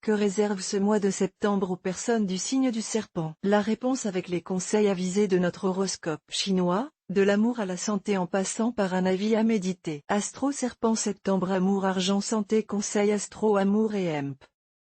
Que réserve ce mois de septembre aux personnes du signe du serpent? La réponse avec les conseils avisés de notre horoscope chinois, de l'amour à la santé en passant par un avis à méditer. Astro Serpent septembre amour argent santé conseil astro amour et hemp.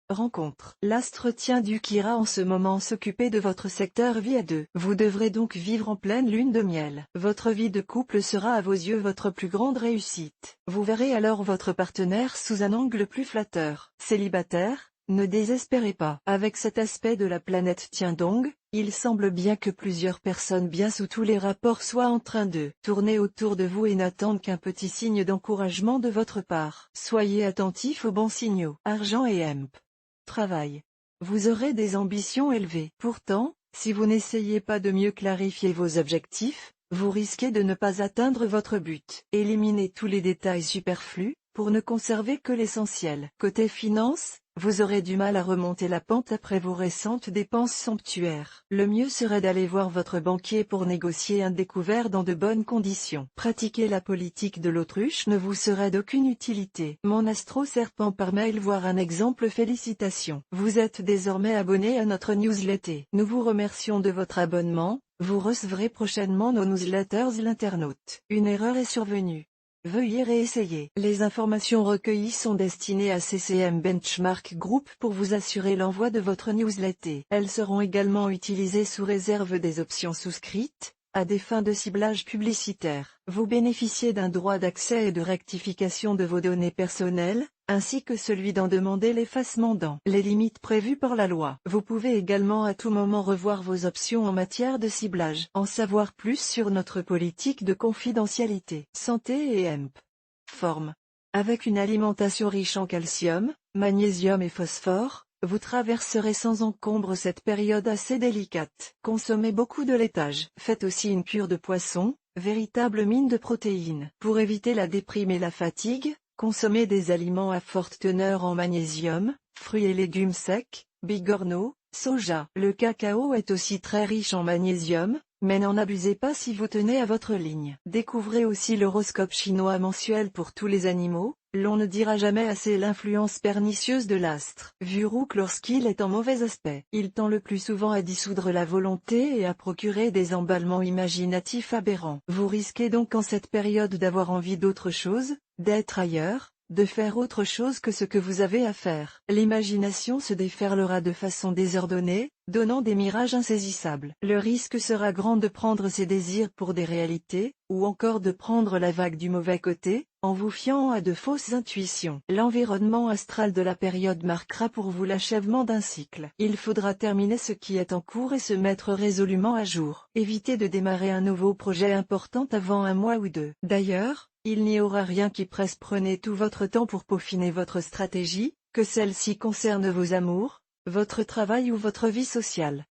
Rencontre. L'astre tient du Kira en ce moment s'occuper de votre secteur vie à deux. Vous devrez donc vivre en pleine lune de miel. Votre vie de couple sera à vos yeux votre plus grande réussite. Vous verrez alors votre partenaire sous un angle plus flatteur. Célibataire, ne désespérez pas. Avec cet aspect de la planète Tiandong, il semble bien que plusieurs personnes bien sous tous les rapports soient en train de tourner autour de vous et n'attendent qu'un petit signe d'encouragement de votre part. Soyez attentifs aux bons signaux. Argent et hemp. Travail. Vous aurez des ambitions élevées. Pourtant, si vous n'essayez pas de mieux clarifier vos objectifs, vous risquez de ne pas atteindre votre but. Éliminez tous les détails superflus, pour ne conserver que l'essentiel. Côté finance, vous aurez du mal à remonter la pente après vos récentes dépenses somptuaires. Le mieux serait d'aller voir votre banquier pour négocier un découvert dans de bonnes conditions. Pratiquer la politique de l'autruche ne vous serait d'aucune utilité. Mon astro serpent par mail voir un exemple. Félicitations. Vous êtes désormais abonné à notre newsletter. Nous vous remercions de votre abonnement. Vous recevrez prochainement nos newsletters. L'internaute. Une erreur est survenue. Veuillez réessayer. Les informations recueillies sont destinées à CCM Benchmark Group pour vous assurer l'envoi de votre newsletter. Elles seront également utilisées sous réserve des options souscrites, à des fins de ciblage publicitaire. Vous bénéficiez d'un droit d'accès et de rectification de vos données personnelles, ainsi que celui d'en demander l'effacement dans les limites prévues par la loi. Vous pouvez également à tout moment revoir vos options en matière de ciblage. En savoir plus sur notre politique de confidentialité. Santé et hemp. Forme. Avec une alimentation riche en calcium, magnésium et phosphore, vous traverserez sans encombre cette période assez délicate. Consommez beaucoup de laitage. Faites aussi une cure de poisson, véritable mine de protéines. Pour éviter la déprime et la fatigue, consommez des aliments à forte teneur en magnésium, fruits et légumes secs, bigorneaux, soja. Le cacao est aussi très riche en magnésium, mais n'en abusez pas si vous tenez à votre ligne. Découvrez aussi l'horoscope chinois mensuel pour tous les animaux. L'on ne dira jamais assez l'influence pernicieuse de l'astre. Vurouk lorsqu'il est en mauvais aspect, il tend le plus souvent à dissoudre la volonté et à procurer des emballements imaginatifs aberrants. Vous risquez donc en cette période d'avoir envie d'autre chose, d'être ailleurs, de faire autre chose que ce que vous avez à faire. L'imagination se déferlera de façon désordonnée, donnant des mirages insaisissables. Le risque sera grand de prendre ses désirs pour des réalités, ou encore de prendre la vague du mauvais côté, en vous fiant à de fausses intuitions. L'environnement astral de la période marquera pour vous l'achèvement d'un cycle. Il faudra terminer ce qui est en cours et se mettre résolument à jour. Évitez de démarrer un nouveau projet important avant un mois ou deux. D'ailleurs, il n'y aura rien qui presse. Prenez tout votre temps pour peaufiner votre stratégie, que celle-ci concerne vos amours, votre travail ou votre vie sociale.